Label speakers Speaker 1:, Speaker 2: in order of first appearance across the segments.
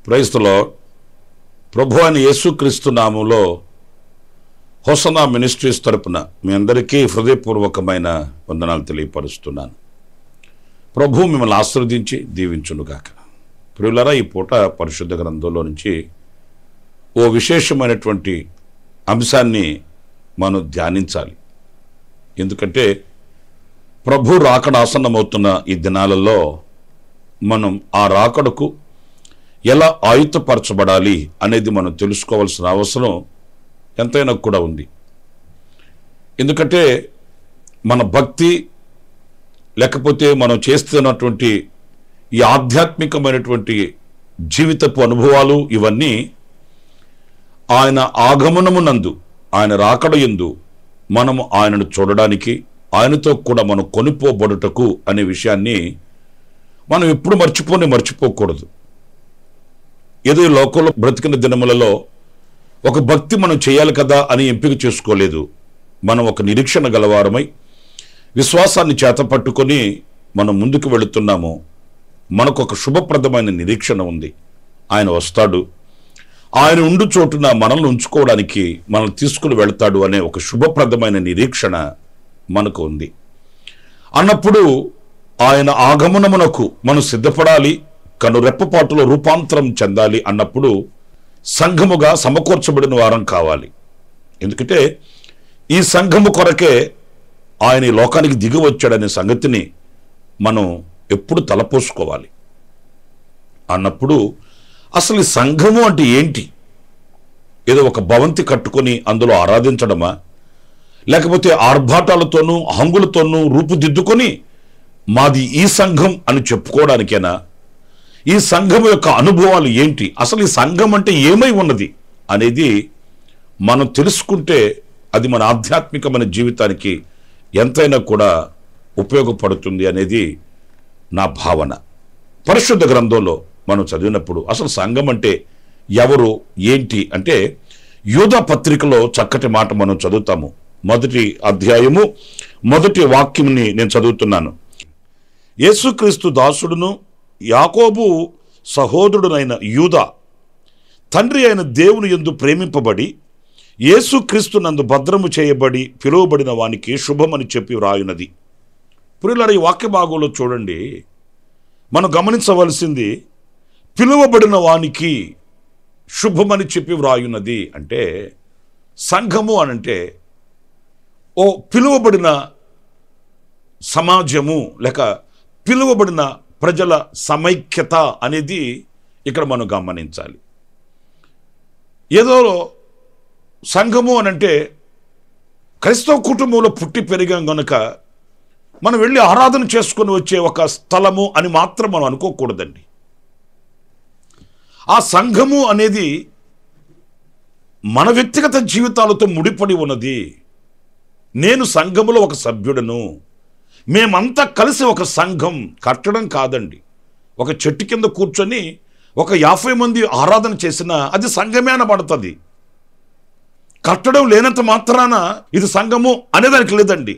Speaker 1: Praise the lord. ప్రభు అయిన యేసుక్రీస్తు నామములో హోసన్నా మినిస్ట్రీస్ తరపున మీ అందరికీ హృదయపూర్వకమైన వందనాలు తెలియపరుస్తున్నాను. ప్రభు మిమ్మల్ని ఆశీర్వదించి దీవించునుగాక. ప్రియులారా, ఈ పూట పరిశుద్ధ గ్రంథంలో నుంచి ఓ విశేషమైనటువంటి అంశాన్ని మనం ధ్యానించాలి. ఎందుకంటే ప్రభు రాకడ ఆసన్నమవుతున్న ఈ దినాలలో మనం ఆ రాకడకు ఎలా ఆయుధపరచబడాలి అనేది మనం తెలుసుకోవాల్సిన అవసరం ఎంతైనా కూడా ఉంది. ఎందుకంటే మన భక్తి లేకపోతే మనం చేస్తున్నటువంటి ఈ ఆధ్యాత్మికమైనటువంటి జీవితపు అనుభవాలు ఇవన్నీ ఆయన ఆగమనమునందు, ఆయన రాకడ యందు మనము ఆయనను చూడడానికి, ఆయనతో కూడా మనం కొనిపోబడుటకు అనే విషయాన్ని మనం ఎప్పుడు మర్చిపోకూడదు. ఏదో ఈ లోకంలో బ్రతికిన దినములలో ఒక భక్తి మనం చేయాలి కదా అని ఎంపిక చేసుకోలేదు. మనం ఒక నిరీక్షణ గలవారమై విశ్వాసాన్ని చేతపట్టుకొని మనం ముందుకు వెళుతున్నాము. మనకు ఒక శుభప్రదమైన నిరీక్షణ ఉంది. ఆయన వస్తాడు, ఆయన ఉండు చోటున మనల్ని ఉంచుకోవడానికి మనల్ని తీసుకుని వెళతాడు అనే ఒక శుభప్రదమైన నిరీక్షణ మనకు ఉంది. అన్నప్పుడు ఆయన ఆగమనమునకు మనం సిద్ధపడాలి, కనురెప్పపాటులో రూపాంతరం చెందాలి అన్నప్పుడు సంఘముగా సమకూర్చబడిన వారం కావాలి. ఎందుకంటే ఈ సంఘము కొరకే ఆయన ఈ లోకానికి దిగి వచ్చాడనే సంగతిని మనం ఎప్పుడు తలపోసుకోవాలి. అన్నప్పుడు అసలు ఈ సంఘము అంటే ఏంటి? ఏదో ఒక భవంతి కట్టుకొని అందులో ఆరాధించడమా, లేకపోతే ఆర్భాటాలతోనూ హంగులతోనూ రూపుదిద్దుకొని మాది ఈ సంఘం అని చెప్పుకోవడానికేనా? ఈ సంఘం యొక్క అనుభవాలు ఏంటి, అసలు ఈ సంఘం అంటే ఏమై ఉన్నది అనేది మనం తెలుసుకుంటే అది మన ఆధ్యాత్మికమైన జీవితానికి ఎంతైనా కూడా ఉపయోగపడుతుంది అనేది నా భావన. పరిశుద్ధ గ్రంథంలో మనం చదివినప్పుడు అసలు సంఘం అంటే ఎవరు ఏంటి అంటే యూదా పత్రికలో చక్కటి మాట మనం చదువుతాము. 1వ అధ్యాయము 1వ వాక్యంని నేను చదువుతున్నాను. యేసుక్రీస్తు దాసుడును యాకోబు సహోదరుడునైన యూదా తండ్రి అయిన దేవుని యందు ప్రేమింపబడి యేసుక్రీస్తు నందు భద్రము చేయబడి పిలువబడిన వానికి శుభమని చెప్పి వ్రాయున్నది. ప్రియులారా, ఈ వాక్య భాగంలో చూడండి, మనం గమనించవలసింది పిలువబడిన వానికి శుభమని చెప్పి వ్రాయున్నది అంటే సంఘము అనంటే ఓ పిలువబడిన సమాజము లేక పిలువబడిన ప్రజల సమైక్యత అనేది ఇక్కడ మనం గమనించాలి. ఏదో సంఘము అనంటే క్రైస్తవ కుటుంబంలో పుట్టి పెరిగాం గనుక మనం వెళ్ళి ఆరాధన చేసుకుని వచ్చే ఒక స్థలము అని మాత్రం మనం అనుకోకూడదండి. ఆ సంఘము అనేది మన వ్యక్తిగత జీవితాలతో ముడిపడి ఉన్నది. నేను సంఘములో ఒక సభ్యుడను, మేమంతా కలిసి ఒక సంఘం కట్టడం కాదండి. ఒక చెట్టు కింద కూర్చొని ఒక 50 మంది ఆరాధన చేసినా అది సంఘమే అనబడుతుంది. కట్టడం లేనంత మాత్రాన ఇది సంఘము అనేదానికి లేదండి.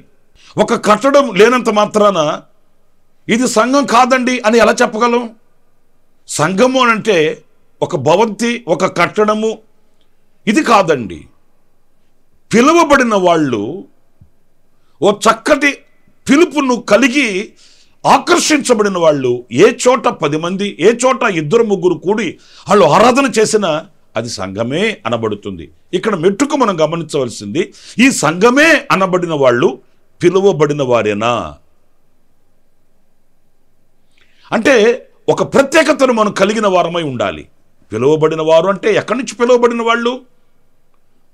Speaker 1: ఒక కట్టడం లేనంత మాత్రాన ఇది సంఘం కాదండి అని ఎలా చెప్పగలం? సంఘము అనంటే ఒక భవంతి, ఒక కట్టడము ఇది కాదండి. పిలువబడిన వాళ్ళు ఓ చక్కటి పిలుపును కలిగి ఆకర్షించబడిన వాళ్ళు ఏ చోట 10 మంది, ఏ చోట 2-3 కూడి వాళ్ళు ఆరాధన చేసినా అది సంఘమే అనబడుతుంది. ఇక్కడ మెట్టుకు మనం గమనించవలసింది, ఈ సంఘమే అనబడిన వాళ్ళు పిలువబడిన వారేనా అంటే ఒక ప్రత్యేకతను మనం కలిగిన వారమై ఉండాలి. పిలువబడిన వారు అంటే ఎక్కడి నుంచి పిలువబడిన వాళ్ళు?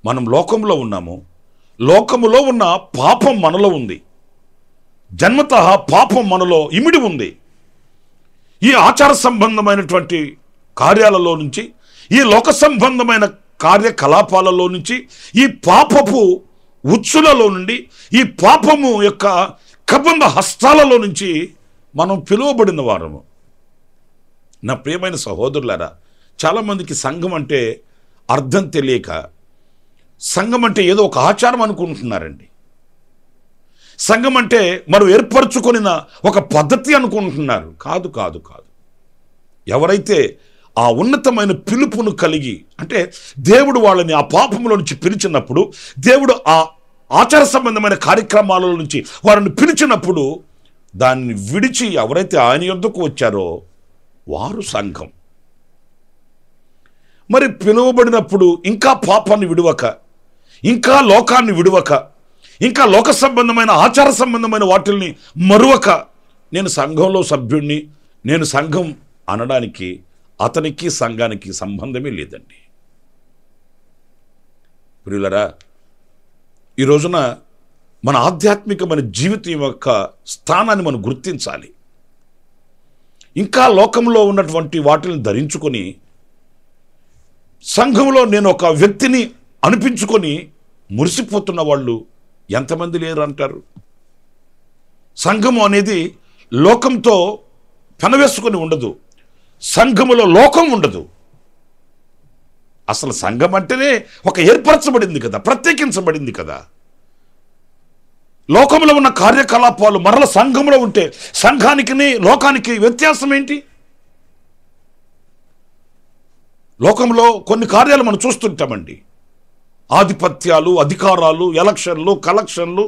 Speaker 1: మనం లోకంలో ఉన్నాము. లోకములో ఉన్న పాపం మనలో ఉంది. జన్మతః పాపం మనలో ఇమిడి ఉంది. ఈ ఆచార సంబంధమైనటువంటి కార్యాలలో నుంచి, ఈ లోక సంబంధమైన కార్యకలాపాలలో నుంచి, ఈ పాపపు ఉచ్చులలో నుండి, ఈ పాపము యొక్క కబంధ హస్తాలలో నుంచి మనం పిలువబడిన వారము. నా ప్రియమైన సహోదరులారా, చాలామందికి సంఘం అంటే అర్థం తెలియక సంఘం అంటే ఏదో ఒక ఆచారం అనుకుంటున్నారండి. సంఘం అంటే మనం ఏర్పరచుకొనిన ఒక పద్ధతి అనుకుంటున్నారు. కాదు కాదు కాదు. ఎవరైతే ఆ ఉన్నతమైన పిలుపును కలిగి, అంటే దేవుడు వాళ్ళని ఆ పాపంలో నుంచి పిలిచినప్పుడు, దేవుడు ఆ ఆచార సంబంధమైన కార్యక్రమాల నుంచి వారిని పిలిచినప్పుడు, దాన్ని విడిచి ఎవరైతే ఆయన యొద్దకు వచ్చారో వారు సంఘం. మరి పిలువబడినప్పుడు ఇంకా పాపాన్ని విడువక, ఇంకా లోకాన్ని విడువక, ఇంకా లోక సంబంధమైన ఆచార సంబంధమైన వాటిల్ని మరువక, నేను సంఘంలో సభ్యుడిని, నేను సంఘం అనడానికి అతనికి సంఘానికి సంబంధమే లేదండి. ప్రియులరా, ఈ రోజున మన ఆధ్యాత్మికమైన జీవితం యొక్క స్థానాన్ని మనం గుర్తించాలి. ఇంకా లోకంలో ఉన్నటువంటి వాటిని ధరించుకొని సంఘంలో నేను ఒక వ్యక్తిని అనిపించుకొని మురిసిపోతున్న వాళ్ళు ఎంతమంది లేరు అంటారు? సంఘము అనేది లోకంతో పెనవేసుకొని ఉండదు. సంఘములో లోకం ఉండదు. అసలు సంఘం అంటేనే ఒక ఏర్పరచబడింది కదా, ప్రత్యేకించబడింది కదా. లోకంలో ఉన్న కార్యకలాపాలు మరల సంఘంలో ఉంటే సంఘానికి లోకానికి వ్యత్యాసం ఏంటి? లోకంలో కొన్ని కార్యాలు మనం చూస్తుంటామండి. ఆధిపత్యాలు, అధికారాలు, ఎలక్షన్లు, కలెక్షన్లు.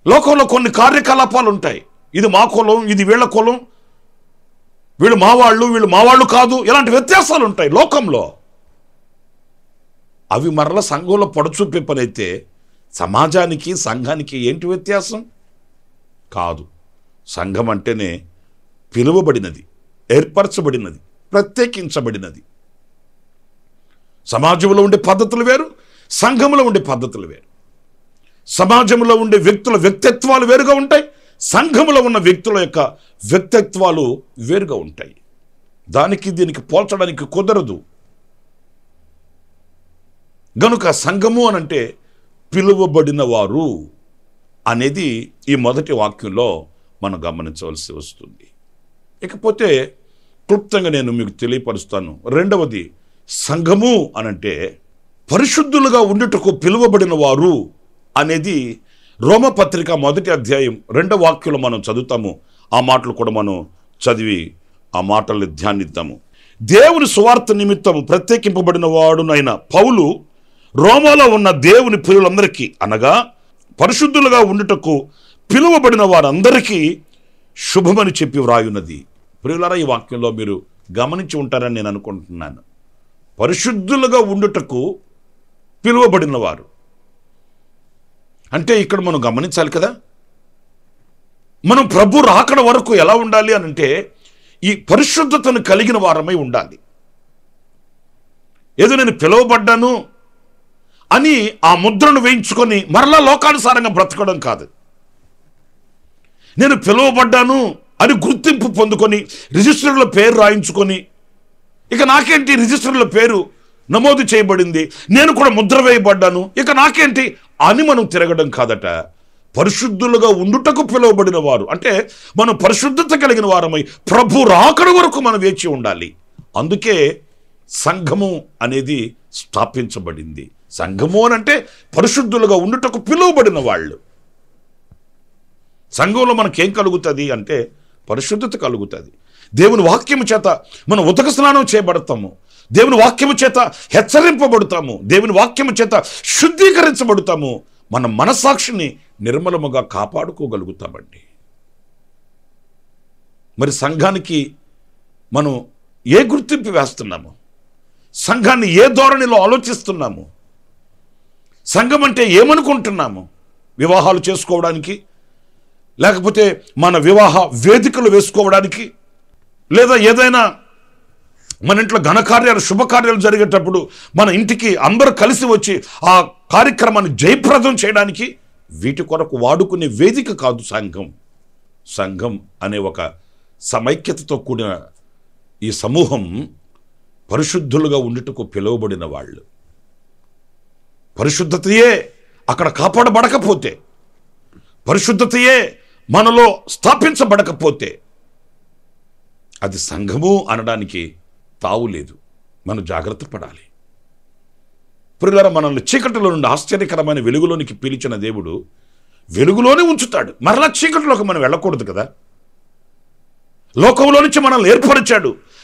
Speaker 1: లోకంలో కొన్ని కార్యకలాపాలు ఉంటాయి. ఇది మా కులం, ఇది వీళ్ళ కులం, వీళ్ళు మావాళ్ళు, వీళ్ళు మావాళ్ళు కాదు, ఇలాంటి వ్యత్యాసాలు ఉంటాయి లోకంలో. అవి మరల సంఘంలో పొడచూపే పని అయితే సమాజానికి సంఘానికి ఏంటి వ్యత్యాసం? కాదు. సంఘం అంటేనే పిలువబడినది, ఏర్పరచబడినది, ప్రత్యేకించబడినది. సమాజంలో ఉండే పద్ధతులు వేరు, సంఘంలో ఉండే పద్ధతులు వేరు. సమాజంలో ఉండే వ్యక్తుల వ్యక్తిత్వాలు వేరుగా ఉంటాయి, సంఘంలో ఉన్న వ్యక్తుల యొక్క వ్యక్తిత్వాలు వేరుగా ఉంటాయి. దానికి దీనికి పోల్చడానికి కుదరదు. గనుక సంఘము అనంటే పిలువబడిన వారు అనేది ఈ మొదటి వాక్యంలో మనం గమనించవలసి వస్తుంది. ఇకపోతే క్లుప్తంగా నేను మీకు తెలియపరుస్తాను. రెండవది, సంఘము అనంటే పరిశుద్ధులుగా ఉండుటకు పిలువబడిన వారు అనేది రోమపత్రిక 1వ అధ్యాయం 2వ వాక్యంలో మనం చదువుతాము. ఆ మాటలు కూడా మనం చదివి ఆ మాటల్ని ధ్యానిద్దాము. దేవుని సువార్త నిమిత్తము ప్రత్యేకింపబడిన వాడునైన పౌలు రోమాలో ఉన్న దేవుని ప్రియులందరికీ, అనగా పరిశుద్ధులుగా ఉండుటకు పిలువబడిన వారందరికీ శుభమని చెప్పి వ్రాయున్నది. ప్రియులారా, ఈ వాక్యంలో మీరు గమనించి ఉంటారని నేను అనుకుంటున్నాను. పరిశుద్ధులుగా ఉండుటకు పిలువబడిన వారు అంటే ఇక్కడ మనం గమనించాలి కదా, మనం ప్రభు రాకడ వరకు ఎలా ఉండాలి అని అంటే ఈ పరిశుద్ధతను కలిగిన వారమై ఉండాలి. ఏదో నేను పిలువబడ్డాను అని ఆ ముద్రను వేయించుకొని మరలా లోకానుసారంగా బ్రతకడం కాదు. నేను పిలువబడ్డాను అని గుర్తింపు పొందుకొని రిజిస్టర్లో పేరు రాయించుకొని, ఇక నాకేంటి రిజిస్టర్లో పేరు నమోదు చేయబడింది, నేను కూడా ముద్ర వేయబడ్డాను, ఇక నాకేంటి అని మనం తిరగడం కాదట. పరిశుద్ధులుగా ఉండుటకు పిలువబడిన వారు అంటే మనం పరిశుద్ధత కలిగిన వారమై ప్రభు రాకడ వరకు మనం వేచి ఉండాలి. అందుకే సంఘము అనేది స్థాపించబడింది. సంఘము అనంటే పరిశుద్ధులుగా ఉండుటకు పిలువబడిన వాళ్ళు. సంఘంలో మనకేం కలుగుతుంది అంటే పరిశుద్ధత కలుగుతుంది. దేవుని వాక్యము చేత మనం ఉదక స్నానం చేయబడతాము, దేవుని వాక్యము చేత హెచ్చరింపబడతాము, దేవుని వాక్యము చేత శుద్ధీకరించబడతాము, మన మనస్సాక్షిని నిర్మలముగా కాపాడుకోగలుగుతామండి. మరి సంఘానికి మనం ఏ గుర్తింపు వేస్తున్నాము? సంఘాన్ని ఏ ధోరణిలో ఆలోచిస్తున్నాము? సంఘం అంటే ఏమనుకుంటున్నాము? వివాహాలు చేసుకోవడానికి, లేకపోతే మన వివాహ వేదికలు వేసుకోవడానికి, లేదా ఏదైనా మన ఇంట్లో ఘనకార్యాలు శుభకార్యాలు జరిగేటప్పుడు మన ఇంటికి అందరూ కలిసి వచ్చి ఆ కార్యక్రమాన్ని జయప్రదం చేయడానికి వీటి కొరకు వాడుకునే వేదిక కాదు సంఘం. సంఘం అనే ఒక సమైక్యతతో కూడిన ఈ సమూహం పరిశుద్ధులుగా ఉండుటకు పిలువబడిన వాళ్ళు. పరిశుద్ధతయే అక్కడ కాపాడబడకపోతే, పరిశుద్ధతయే మనలో స్థాపించబడకపోతే అది సంఘము అనడానికి తావు లేదు. మనం జాగ్రత్త పడాలి. ప్రియులారా, మనల్ని చీకటిలో నుండి ఆశ్చర్యకరమైన వెలుగులోనికి పిలిచిన దేవుడు వెలుగులోనే ఉంచుతాడు. మరలా చీకటిలోకి మనం వెళ్ళకూడదు కదా. లోకంలో నుంచి మనల్ని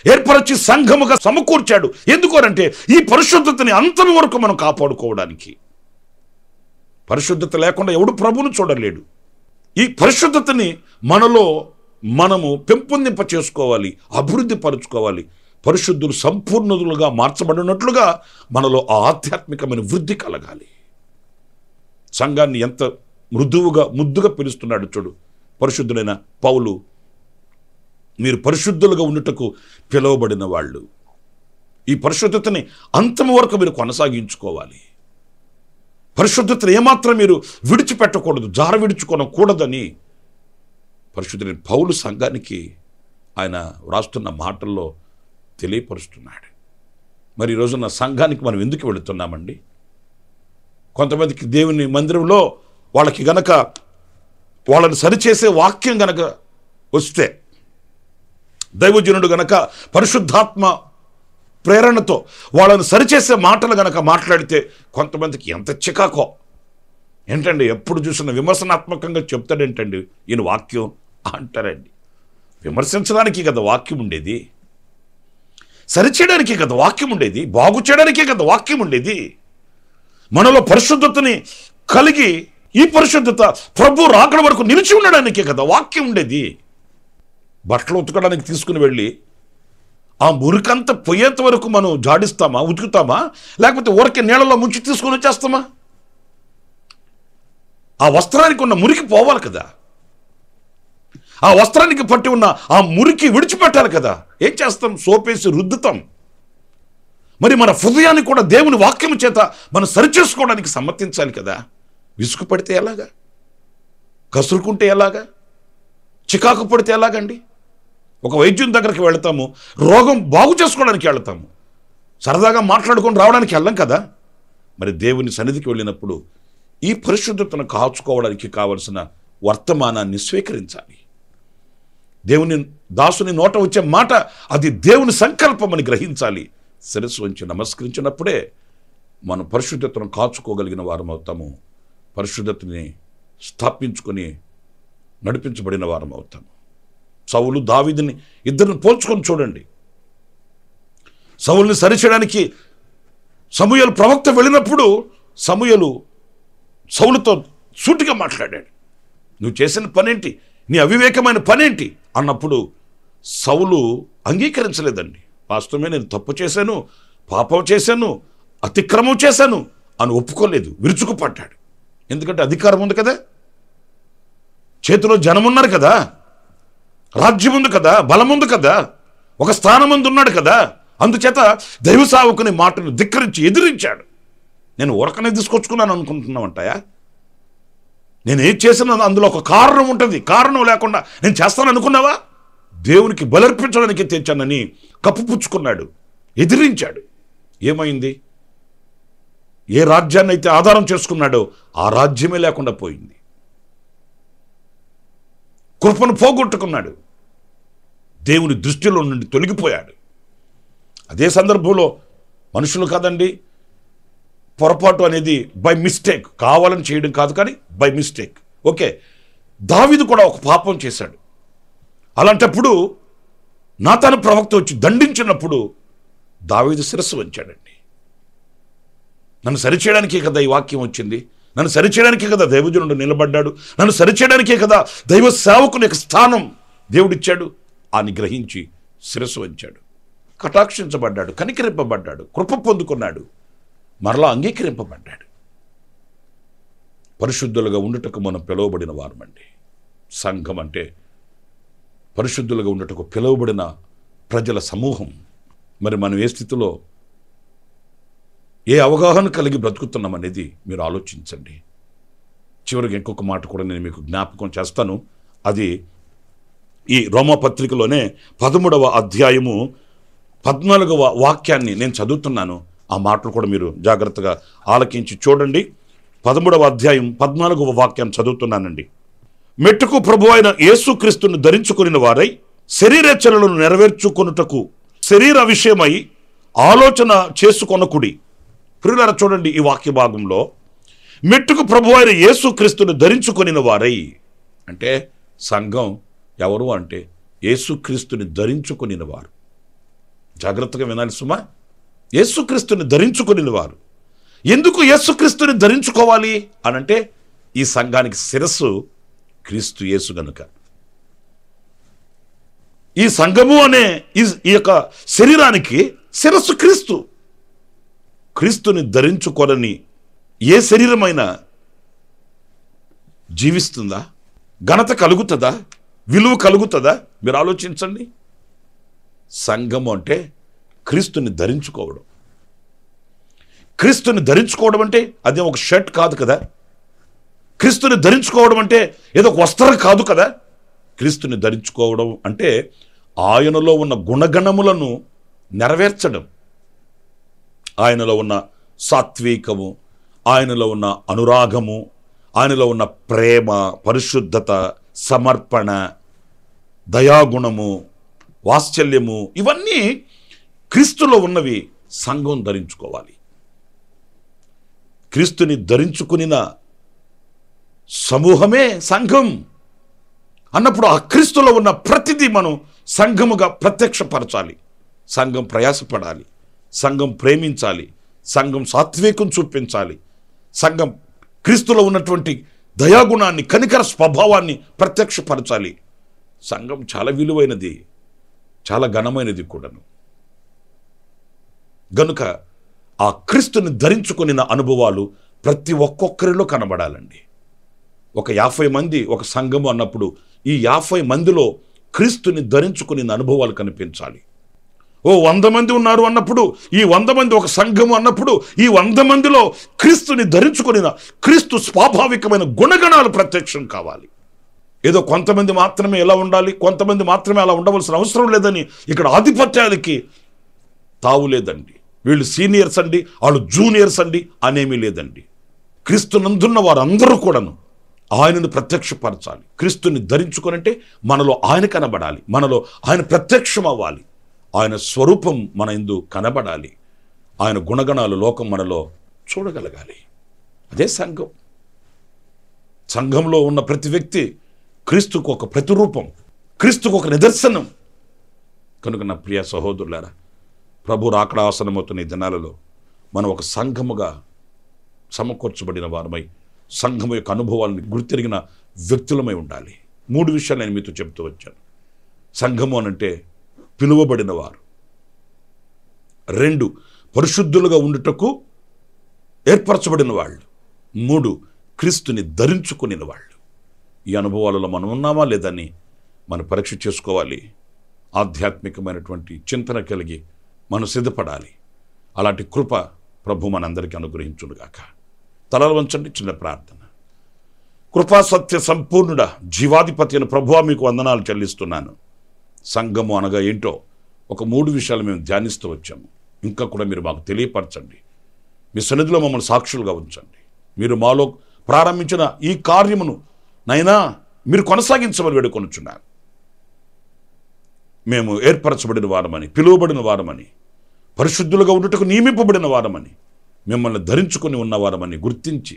Speaker 1: ఏర్పరిచి సంఘముగా సమకూర్చాడు. ఎందుకోనంటే ఈ పరిశుద్ధతని అంతం వరకు మనం కాపాడుకోవడానికి. పరిశుద్ధత లేకుండా ఎవడు ప్రభువును చూడలేడు. ఈ పరిశుద్ధతని మనలో మనము పెంపొందింప చేసుకోవాలి, అభివృద్ధి పరుచుకోవాలి. పరిశుద్ధులు సంపూర్ణులుగా మార్చబడినట్లుగా మనలో ఆ ఆధ్యాత్మికమైన వృద్ధి కలగాలి. సంఘాన్ని ఎంత ముద్దుగా పిలుస్తున్నాడు చూడు పరిశుద్ధులైన పౌలు. మీరు పరిశుద్ధులుగా ఉండుటకు పిలువబడిన వాళ్ళు. ఈ పరిశుద్ధతని అంతం వరకు మీరు కొనసాగించుకోవాలి. పరిశుద్ధతను ఏమాత్రం మీరు విడిచిపెట్టకూడదు, జార విడుచుకోనకూడదని పరిశుద్ధులైన పౌలు సంఘానికి ఆయన వ్రాస్తున్న మాటల్లో తెలియపరుస్తున్నాడు. మరి ఈ రోజున సంఘానికి మనం ఎందుకు వెళుతున్నామండి? కొంతమందికి దేవుని మందిరంలో వాళ్ళకి గనక వాళ్ళని సరిచేసే వాక్యం గనక వస్తే, దైవజనుడు గనక పరిశుద్ధాత్మ ప్రేరణతో వాళ్ళని సరిచేసే మాటలు గనక మాట్లాడితే కొంతమందికి ఎంత చికాకో. ఏంటండి ఎప్పుడు చూసిన విమర్శనాత్మకంగా చెప్తాడేంటండి ఈయన వాక్యం అంటారండి. విమర్శించడానికి కదా వాక్యం ఉండేది, సరిచేయడానికి కదా వాక్యం ఉండేది, బాగు చేయడానికే కదా వాక్యం ఉండేది. మనలో పరిశుద్ధతని కలిగి ఈ పరిశుద్ధత ప్రభు రాకడ వరకు నిలిచి ఉండడానికే కదా వాక్యం ఉండేది. బట్టలు ఉతకడానికి తీసుకుని వెళ్ళి ఆ మురికంతా పోయేంత వరకు మనం జాడిస్తామా, ఉతుకుతామా, లేకపోతే ఊరికే నీళ్ళలో ముంచి తీసుకొని వచ్చేస్తామా? ఆ వస్త్రానికి ఉన్న మురికి పోవాలి కదా, ఆ వస్త్రానికి పట్టి ఉన్న ఆ మురికి విడిచిపెట్టాలి కదా. ఏం చేస్తాం? సోపేసి రుద్దుతాం. మరి మన హృదయాన్ని కూడా దేవుని వాక్యము చేత మనం సరిచేసుకోవడానికి సమ్మతించాలి కదా. విసుగు పడితే ఎలాగా? కసురుకుంటే ఎలాగా? చికాకు పడితే ఎలాగండి? ఒక వైద్యుని దగ్గరికి వెళతాము, రోగం బాగు చేసుకోవడానికి వెళతాము, సరదాగా మాట్లాడుకొని రావడానికి వెళ్ళం కదా. మరి దేవుని సన్నిధికి వెళ్ళినప్పుడు ఈ పరిశుద్ధతను కాచుకోవడానికి కావలసిన వర్తమానాన్ని స్వీకరించాలి. దేవుని దాసుని నోట వచ్చే మాట అది దేవుని సంకల్పం అని గ్రహించాలి. శిరస్సు వంచి నమస్కరించినప్పుడే మనం పరిశుద్ధతను కాచుకోగలిగిన వారం అవుతాము. పరిశుద్ధతని స్థాపించుకొని నడిపించబడిన వారం అవుతాము. సౌలు దావీదుని ఇద్దరిని పోల్చుకొని చూడండి. సౌలుని సరిచేయడానికి సమూయేలు ప్రవక్త వెళ్ళినప్పుడు సమూయేలు సౌలుతో సూటిగా మాట్లాడాడు. నువ్వు చేసిన పనేంటి, నీ అవివేకమైన పనేంటి అన్నప్పుడు సౌలు అంగీకరించలేదండి. వాస్తవమే నేను తప్పు చేశాను, పాపం చేశాను, అతిక్రమం చేశాను అని ఒప్పుకోలేదు, విరుచుకుపడ్డాడు. ఎందుకంటే అధికారం ఉంది కదా, చేతిలో జనం ఉన్నారు కదా, రాజ్యం ఉంది కదా, బలం ఉంది కదా, ఒక స్థానం ముందు ఉన్నాడు కదా. అందుచేత దైవ సేవకుని మాటను ధిక్కరించి ఎదిరించాడు. నేను ఊరకనే తీసుకొచ్చుకున్నాను అనుకుంటున్నామంటాయా? నేను ఏం చేసినా అందులో ఒక కారణం ఉంటుంది. కారణం లేకుండా నేను చేస్తాను అనుకున్నావా? దేవునికి బలర్పించడానికి తెచ్చానని కప్పుపుచ్చుకున్నాడు, ఎదిరించాడు. ఏమైంది? ఏ రాజ్యాన్ని అయితే ఆధారం చేసుకున్నాడో ఆ రాజ్యమే లేకుండా పోయింది. కృపను పోగొట్టుకున్నాడు, దేవుని దృష్టిలో నుండి తొలగిపోయాడు. అదే సందర్భంలో మనుషులు కాదండి, పొరపాటు అనేది బై మిస్టేక్, కావాలని చేయడం కాదు, కానీ బై మిస్టేక్. ఓకే, దావీదు కూడా ఒక పాపం చేశాడు. అలాంటప్పుడు నాతాను ప్రవక్త వచ్చి దండించినప్పుడు దావీదు శిరస్సు వంచాడండి. నన్ను సరిచేయడానికే కదా ఈ వాక్యం వచ్చింది, నన్ను సరిచేయడానికే కదా దైవజనుడు నిలబడ్డాడు, నన్ను సరిచేయడానికే కదా దైవ సేవకుని యొక్క స్థానం దేవుడిచ్చాడు అని గ్రహించి శిరస్సు వంచాడు. కటాక్షించబడ్డాడు, కనికరింపబడ్డాడు, కృప పొందుకున్నాడు, మరలా అంగీకరింపబడ్డాడు. పరిశుద్ధులుగా ఉండుటకు మనం పిలువబడిన వారమండి. సంఘం అంటే పరిశుద్ధులుగా ఉండుటకు పిలువబడిన ప్రజల సమూహం. మరి మనం ఏ స్థితిలో, ఏ అవగాహన కలిగి బ్రతుకుతున్నాం అనేది మీరు ఆలోచించండి. చివరికి ఇంకొక మాట కూడా నేను మీకు జ్ఞాపకం చేస్తాను. అది ఈ రోమాపత్రికలోనే 13వ అధ్యాయము 14వ వాక్యాన్ని నేను చదువుతున్నాను. ఆ మాటలు కూడా మీరు జాగ్రత్తగా ఆలకించి చూడండి. 13వ అధ్యాయం 14వ వాక్యం చదువుతున్నానండి. మెట్టుకు ప్రభు అయిన యేసుక్రీస్తుని ధరించుకుని వారై శరీరేచ్ఛలను నెరవేర్చుకొనుటకు శరీర విషయమై ఆలోచన చేసుకొనకుడి. ప్రియులారా చూడండి, ఈ వాక్య భాగంలో మెట్టుకు ప్రభు అయిన యేసుక్రీస్తుని ధరించుకుని వారై అంటే సంఘం ఎవరు అంటే యేసుక్రీస్తుని ధరించుకుని వారు. జాగ్రత్తగా వినాలి సుమా. యేసుక్రీస్తుని ధరించుకుని వారు. ఎందుకు యేసుక్రీస్తుని ధరించుకోవాలి అనంటే ఈ సంఘానికి శిరస్సు క్రీస్తు యేసు గనుక. ఈ సంఘము అనే ఈ యొక్క శరీరానికి శిరస్సు క్రీస్తు. క్రీస్తుని ధరించుకోరని ఏ శరీరమైనా జీవిస్తుందా? ఘనత కలుగుతుందా? విలువ కలుగుతుందా? మీరు ఆలోచించండి. సంఘము అంటే క్రీస్తుని ధరించుకోవడం. క్రీస్తుని ధరించుకోవడం అంటే అదే ఒక షర్ట్ కాదు కదా. క్రీస్తుని ధరించుకోవడం అంటే ఏదో ఒక వస్త్రం కాదు కదా. క్రీస్తుని ధరించుకోవడం అంటే ఆయనలో ఉన్న గుణగణములను నెరవేర్చడం. ఆయనలో ఉన్న సాత్వికము, ఆయనలో ఉన్న అనురాగము, ఆయనలో ఉన్న ప్రేమ, పరిశుద్ధత, సమర్పణ, దయాగుణము, వాత్సల్యము, ఇవన్నీ క్రీస్తులో ఉన్నవి సంఘం ధరించుకోవాలి. క్రీస్తుని ధరించుకునిన సమూహమే సంఘం అన్నప్పుడు ఆ క్రీస్తులో ఉన్న ప్రతిదీ మనం సంఘముగా ప్రత్యక్షపరచాలి. సంఘం ప్రయాసపడాలి, సంఘం ప్రేమించాలి, సంఘం సాత్వికం చూపించాలి, సంఘం క్రీస్తులో ఉన్నటువంటి దయాగుణాన్ని, కనికర స్వభావాన్ని ప్రత్యక్షపరచాలి. సంఘం చాలా విలువైనది, చాలా ఘనమైనది కూడాను. గనుక ఆ క్రీస్తుని ధరించుకుని అనుభవాలు ప్రతి ఒక్కొక్కరిలో కనబడాలండి. ఒక 50 మంది ఒక సంఘము అన్నప్పుడు ఈ 50 మందిలో క్రీస్తుని ధరించుకుని అనుభవాలు కనిపించాలి. 100 మంది ఉన్నారు అన్నప్పుడు ఈ 100 మంది ఒక సంఘము అన్నప్పుడు ఈ 100 మందిలో క్రీస్తుని ధరించుకుని క్రీస్తు స్వాభావికమైన గుణగణాలు ప్రత్యక్షం కావాలి. ఏదో కొంతమంది మాత్రమే ఎలా ఉండాలి, కొంతమంది మాత్రమే అలా ఉండవలసిన అవసరం లేదని ఇక్కడ ఆధిపత్యాలకి తావు లేదండి. వీళ్ళు సీనియర్స్ అండి, వాళ్ళు జూనియర్స్ అండి అనేమీ లేదండి. క్రీస్తునందున్న వారందరూ కూడాను ఆయనను ప్రత్యక్షపరచాలి. క్రీస్తుని ధరించుకొనంటే మనలో ఆయన కనబడాలి, మనలో ఆయన ప్రత్యక్షం అవ్వాలి, ఆయన స్వరూపం మన యందు కనబడాలి, ఆయన గుణగణాలు లోకం మనలో చూడగలగాలి. అదే సంఘం. సంఘంలో ఉన్న ప్రతి వ్యక్తి క్రీస్తుకు ఒక ప్రతిరూపం, క్రీస్తుకు ఒక నిదర్శనం. కనుక నా ప్రియ సహోదరులారా, ప్రభు రాకడ ఆసనమవుతున్న ఈ దినాలలో మనం ఒక సంఘముగా సమకూర్చబడిన వారమై సంఘము యొక్క అనుభవాలను గుర్తిరిగిన వ్యక్తులమై ఉండాలి. 3 విషయాలు నేను మీతో చెప్తూ వచ్చాను. సంఘము అనంటే పిలువబడిన వారు. 2 పరిశుద్ధులుగా ఉండుటకు ఏర్పరచబడిన వాళ్ళు. 3 క్రీస్తుని ధరించుకుని వాళ్ళు. ఈ అనుభవాలలో మనం ఉన్నామా లేదని మనం పరీక్ష చేసుకోవాలి. ఆధ్యాత్మికమైనటువంటి చింతన కలిగి మనం సిద్ధపడాలి. అలాంటి కృప ప్రభు మనందరికీ అనుగ్రహించునుగాక. తలలు వంచండి, చిన్న ప్రార్థన. కృపా సత్య సంపూర్ణుడ జీవాధిపతి అయిన ప్రభువా మీకు వందనాలు చెల్లిస్తున్నాను. సంఘము అనగా ఏంటో ఒక 3 విషయాలు మేము ధ్యానిస్తూ వచ్చాము. ఇంకా కూడా మీరు మాకు తెలియపరచండి. మీ సన్నిధిలో మమ్మల్ని సాక్షులుగా ఉంచండి. మీరు మాలో ప్రారంభించిన ఈ కార్యమును నైనా మీరు కొనసాగించమని వేడుకొనుచున్నాను. మేము ఏర్పరచబడిన వారమని, పిలువబడిన వారమని, పరిశుద్ధులుగా ఉండుటకు నియమింపబడిన వారమని, మిమ్మల్ని ధరించుకొని ఉన్నవారమని గుర్తించి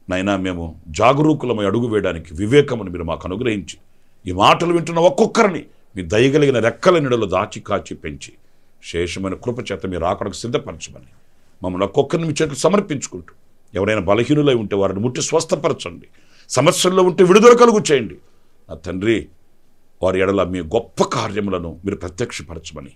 Speaker 1: నైనా మేము జాగరూకులమై అడుగు వేయడానికి వివేకమును మీరు మాకు అనుగ్రహించి ఈ మాటలు వింటున్న ఒక్కొక్కరిని మీ దయగలిగిన రెక్కల నీడలో దాచి కాచి పెంచి శేషమైన కృపచేత మీరు ఆకడకు సిద్ధపరచమని మమ్మల్ని ఒక్కొక్కరిని మీ చేతులు సమర్పించుకుంటూ ఎవరైనా బలహీనులై ఉంటే వారిని ముట్టి స్వస్థపరచండి. సమస్యల్లో ఉంటే విడుదల కలుగు చేయండి. నా తండ్రి, వారి ఎడల మీ గొప్ప కార్యములను మీరు ప్రత్యక్షపరచమని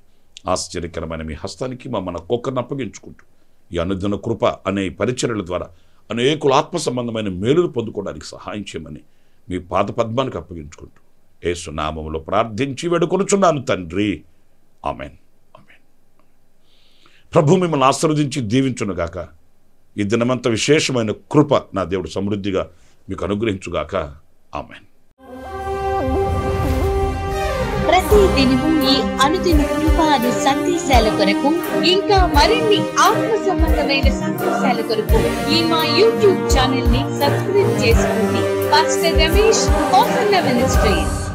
Speaker 1: ఆశ్చర్యకరమైన మీ హస్తానికి మమ్మల్ని ఒక్కొక్కరిని అప్పగించుకుంటూ ఈ అనుదిన కృప అనే పరిచర్యల ద్వారా అనేకుల ఆత్మ సంబంధమైన మేలులు పొందుకోవడానికి సహాయం చేయమని మీ పాద పద్మానికి అప్పగించుకుంటూ యేసు నామములో ప్రార్థించి వేడుకొనుచున్నాను తండ్రి. ఆమెన్. ఆమెన్. ప్రభు మిమ్మల్ని ఆశీర్వదించి దీవించునుగాక. ఈ దినమంత విశేషమైన కృప నా దేవుడు సమృద్ధిగా మీకు అనుగ్రహించుగాక. ఆమెన్.
Speaker 2: ప్రతి దినము ఈ అనుదిన కృపాను సందేశాల కొరకు ఇంకా మరిన్ని ఆత్మ సంబంధమైన సందేశాల కొరకు ఈ మా యూట్యూబ్ ఛానల్ ని సబ్స్క్రైబ్ చేసుకోండి. Pastor Ramesh, hosanna ministries.